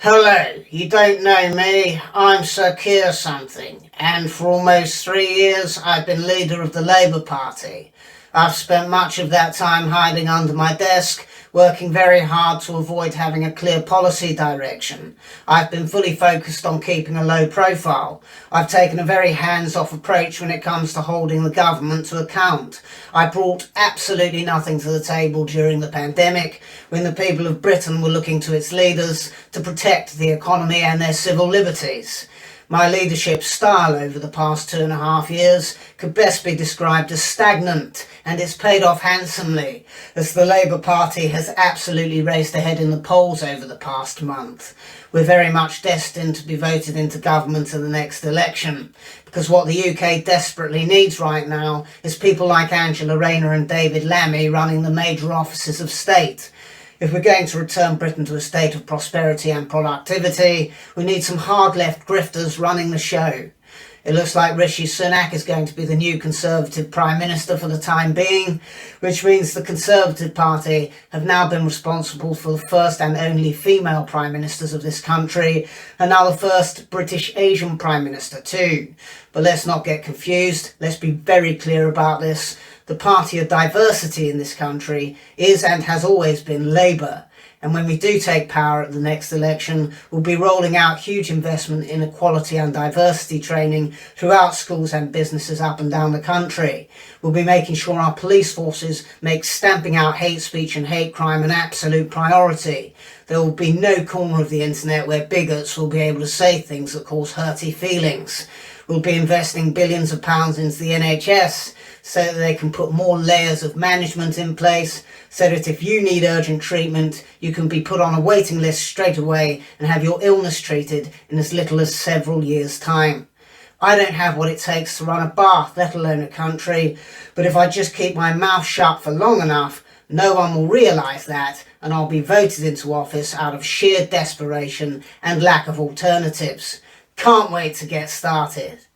Hello, you don't know me, I'm Sir Keir something, and for almost 3 years I've been leader of the Labour Party. I've spent much of that time hiding under my desk, working very hard to avoid having a clear policy direction. I've been fully focused on keeping a low profile. I've taken a very hands-off approach when it comes to holding the government to account. I brought absolutely nothing to the table during the pandemic, when the people of Britain were looking to its leaders to protect the economy and their civil liberties. My leadership style over the past 2.5 years could best be described as stagnant, and it's paid off handsomely, as the Labour Party has absolutely raced ahead in the polls over the past month. We're very much destined to be voted into government in the next election, because what the UK desperately needs right now is people like Angela Rayner and David Lammy running the major offices of state. If we're going to return Britain to a state of prosperity and productivity, we need some hard-left grifters running the show. It looks like Rishi Sunak is going to be the new Conservative Prime Minister for the time being, which means the Conservative Party have now been responsible for the first and only female Prime Ministers of this country, and now the first British Asian Prime Minister too. But let's not get confused, let's be very clear about this. The party of diversity in this country is and has always been Labour. And when we do take power at the next election, we'll be rolling out huge investment in equality and diversity training throughout schools and businesses up and down the country. We'll be making sure our police forces make stamping out hate speech and hate crime an absolute priority. There will be no corner of the internet where bigots will be able to say things that cause hurty feelings. We'll be investing billions of pounds into the NHS so that they can put more layers of management in place, so that if you need urgent treatment, you can be put on a waiting list straight away and have your illness treated in as little as several years' time. I don't have what it takes to run a bath, let alone a country, but if I just keep my mouth shut for long enough, no one will realise that, and I'll be voted into office out of sheer desperation and lack of alternatives. Can't wait to get started.